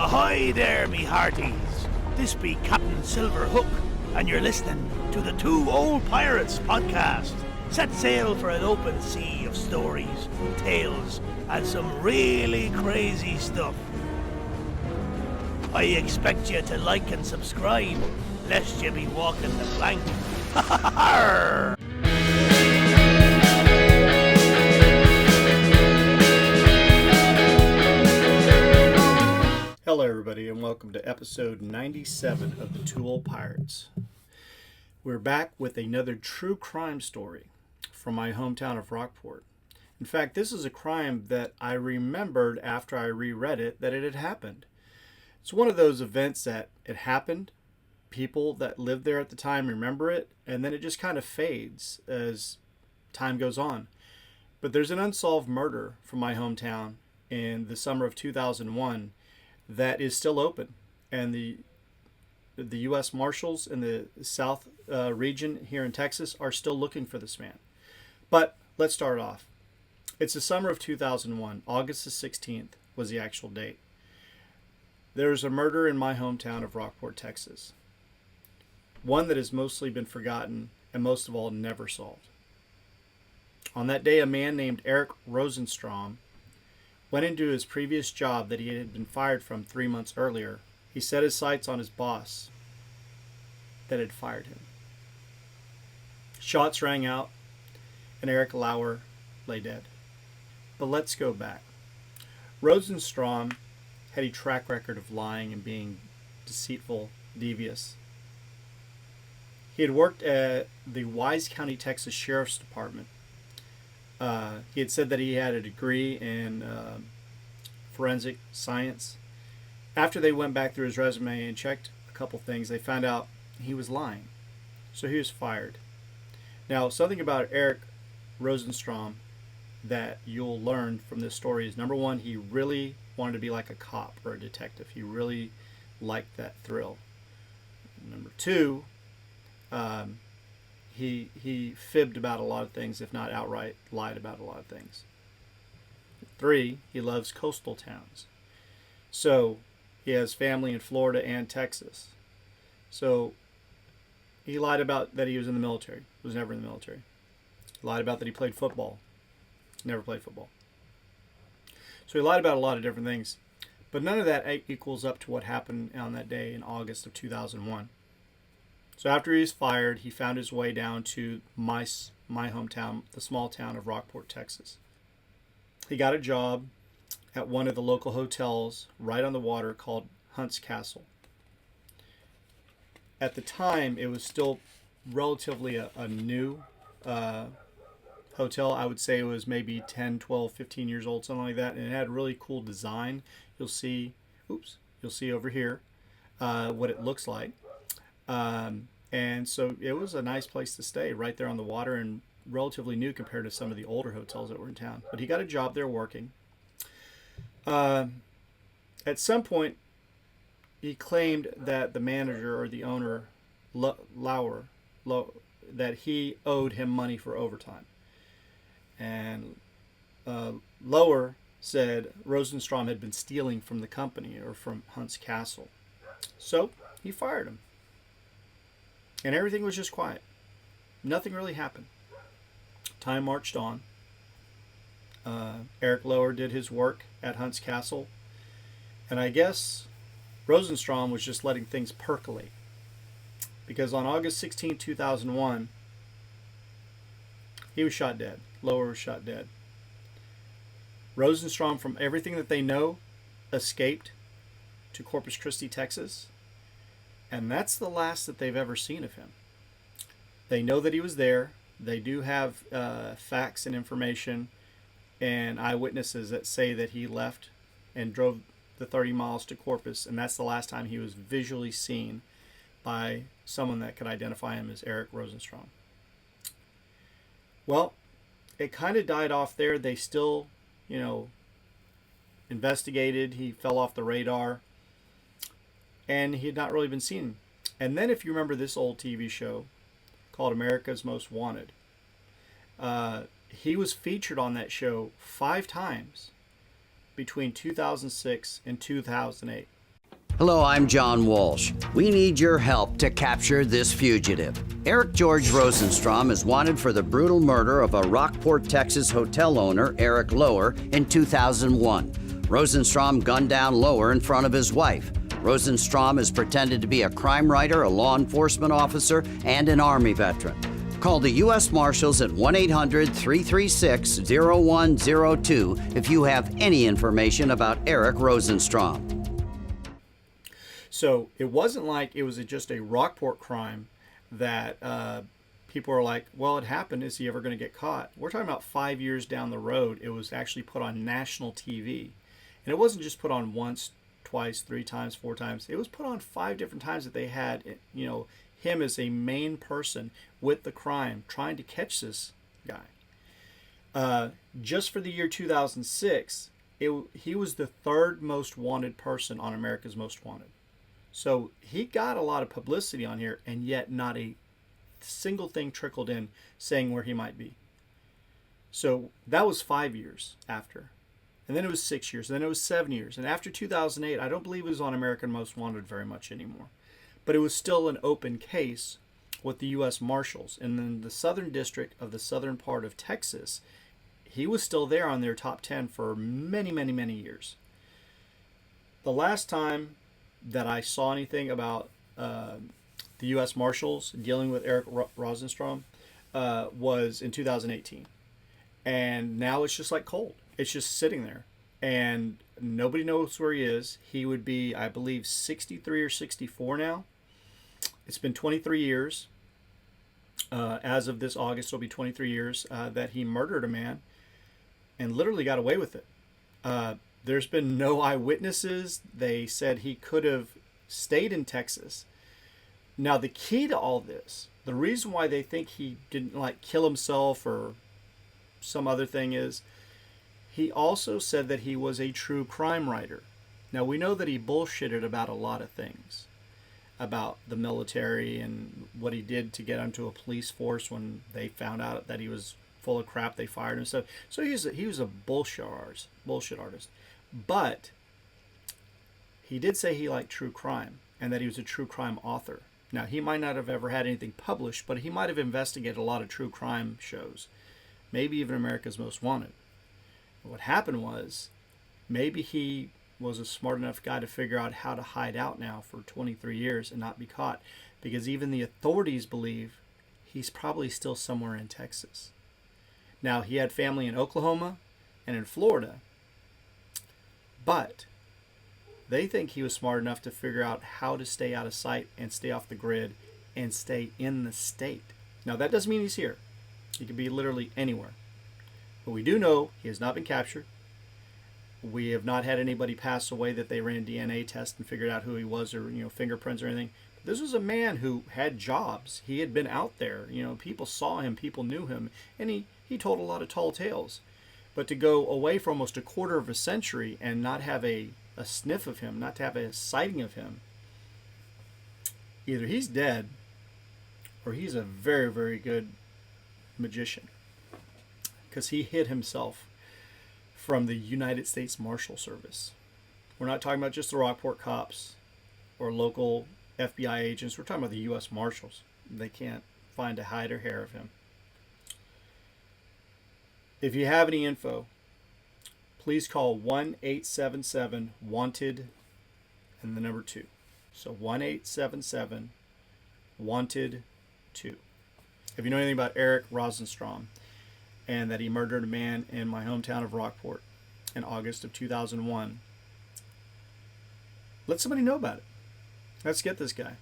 Ahoy there, me hearties. This be Captain Silverhook, and you're listening to the Two Old Pirates podcast. Set sail for an open sea of stories, tales, and some really crazy stuff. I expect you to like and subscribe, lest you be walking the plank. Hello everybody and welcome to episode 97 of the Two Old Pirates. We're back with another true crime story from my hometown of Rockport. In fact, this is a crime that I remembered after I reread it that it had happened. It's one of those events that it happened, people that lived there at the time remember it, and then it just kind of fades as time goes on. But there's an unsolved murder from my hometown in the summer of 2001 that is still open, and the U.S. Marshals in the South region here in Texas are still looking for this man. But let's start off. It's the summer of 2001. August the 16th was the actual date. There's a murder in my hometown of Rockport, Texas. One that has mostly been forgotten and most of all never solved. On that day, a man named Eric Rosenstrom went into his previous job that he had been fired from 3 months earlier. He set his sights on his boss that had fired him. Shots rang out, and Eric Lauer lay dead. But let's go back. Rosenstrom had a track record of lying and being deceitful, devious. He had worked at the Wise County, Texas Sheriff's Department. He had said that he had a degree in forensic science. After they went back through his resume and checked a couple things, they found out he was lying. So he was fired. Now, something about Eric Rosenstrom that you'll learn from this story is, number one, he really wanted to be like a cop or a detective. He really liked that thrill. Number two, he fibbed about a lot of things, if not outright lied about a lot of things. 3, he loves coastal towns. So he has family in Florida and Texas. So he lied about that he was in the military. Was never in the military. He lied about that he played football. Never played football. So he lied about a lot of different things. But none of that equals up to what happened on that day in August of 2001. So after he was fired, he found his way down to my hometown, the small town of Rockport, Texas. He got a job at one of the local hotels right on the water called Hunt's Castle. At the time, it was still relatively a new hotel. I would say it was maybe 10, 12, 15 years old, something like that. And it had a really cool design. You'll see over here what it looks like. And so it was a nice place to stay right there on the water and relatively new compared to some of the older hotels that were in town. But he got a job there working. At some point, he claimed that the manager or the owner, Lauer, that he owed him money for overtime. And Lauer said Rosenstrom had been stealing from the company or from Hunt's Castle. So he fired him. And everything was just quiet. Nothing really happened. Time marched on. Eric Lauer did his work at Hunt's Castle. And I guess Rosenstrom was just letting things percolate. Because on August 16, 2001, he was shot dead. Lauer was shot dead. Rosenstrom, from everything that they know, escaped to Corpus Christi, Texas. And that's the last that they've ever seen of him. They know that he was there. They do have facts and information and eyewitnesses that say that he left and drove the 30 miles to Corpus, and that's the last time he was visually seen by someone that could identify him as Eric Rosenstrom. Well, it kind of died off there. They still, investigated. He fell off the radar. And he had not really been seen. And then if you remember this old TV show called America's Most Wanted, he was featured on that show 5 times between 2006 and 2008. Hello, I'm John Walsh. We need your help to capture this fugitive. Eric George Rosenstrom is wanted for the brutal murder of a Rockport, Texas hotel owner, Eric Lower, in 2001. Rosenstrom gunned down Lower in front of his wife. Rosenstrom is pretended to be a crime writer, a law enforcement officer, and an Army veteran. Call the U.S. Marshals at 1-800-336-0102 if you have any information about Eric Rosenstrom. So it wasn't like it was just a Rockport crime that people are like, well, it happened. Is he ever going to get caught? We're talking about 5 years down the road. It was actually put on national TV. And it wasn't just put on once, twice, 3 times, 4 times. It was put on 5 different times that they had, him as a main person with the crime, trying to catch this guy. Just for the year 2006, he was the 3rd most wanted person on America's Most Wanted. So he got a lot of publicity on here, and yet not a single thing trickled in saying where he might be. So that was 5 years after. And then it was 6 years, and then it was 7 years. And after 2008, I don't believe it was on American Most Wanted very much anymore. But it was still an open case with the U.S. Marshals. And then the Southern District of the southern part of Texas, he was still there on their top 10 for many, many, many years. The last time that I saw anything about the U.S. Marshals dealing with Eric Rosenstrom was in 2018. And now it's just like cold. It's just sitting there. And nobody knows where he is. He would be, I believe, 63 or 64 now. It's been 23 years. As of this August, it'll be 23 years that he murdered a man and literally got away with it. There's been no eyewitnesses. They said he could have stayed in Texas. Now, the key to all this, the reason why they think he didn't kill himself or some other thing is, he also said that he was a true crime writer. Now, we know that he bullshitted about a lot of things, about the military and what he did to get onto a police force when they found out that he was full of crap. They fired him and stuff. So he was a bullshit artist. But he did say he liked true crime and that he was a true crime author. Now, he might not have ever had anything published, but he might have investigated a lot of true crime shows, maybe even America's Most Wanted. What happened was, maybe he was a smart enough guy to figure out how to hide out now for 23 years and not be caught, because even the authorities believe he's probably still somewhere in Texas. Now, he had family in Oklahoma and in Florida, but they think he was smart enough to figure out how to stay out of sight and stay off the grid and stay in the state. Now, that doesn't mean he's here. He could be literally anywhere. But we do know he has not been captured. We have not had anybody pass away that they ran DNA tests and figured out who he was, or fingerprints or anything. But this was a man who had jobs. He had been out there. People saw him, people knew him, and he told a lot of tall tales. But to go away for almost a quarter of a century and not have a sniff of him, not to have a sighting of him, either he's dead or he's a very, very good magician, because he hid himself from the United States Marshal Service. We're not talking about just the Rockport cops or local FBI agents. We're talking about the U.S. Marshals. They can't find a hide or hair of him. If you have any info, please call 1-877-WANTED and the number 2. So 1-877-WANTED-2. If you know anything about Eric Rosenstrom and that he murdered a man in my hometown of Rockport in August of 2001, let somebody know about it. Let's get this guy.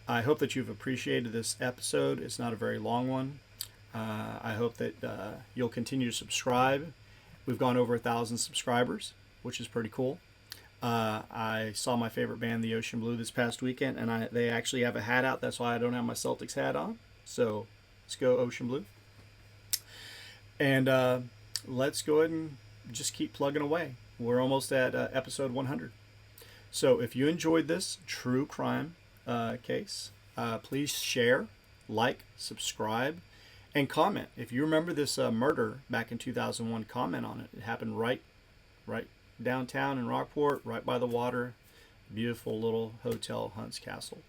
I hope that you've appreciated this episode. It's not a very long one. I hope that you'll continue to subscribe. We've gone over 1,000 subscribers, which is pretty cool. I saw my favorite band, the Ocean Blue, this past weekend, and they actually have a hat out. That's why I don't have my Celtics hat on. So let's go Ocean Blue. And let's go ahead and just keep plugging away. We're almost at episode 100. So if you enjoyed this true crime case, please share, like, subscribe, and comment. If you remember this murder back in 2001, comment on it. It happened right downtown in Rockport, right by the water. Beautiful little hotel, Hunt's Castle.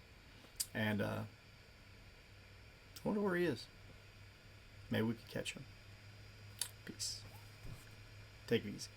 And I wonder where he is. Maybe we could catch him. Peace. Take it easy.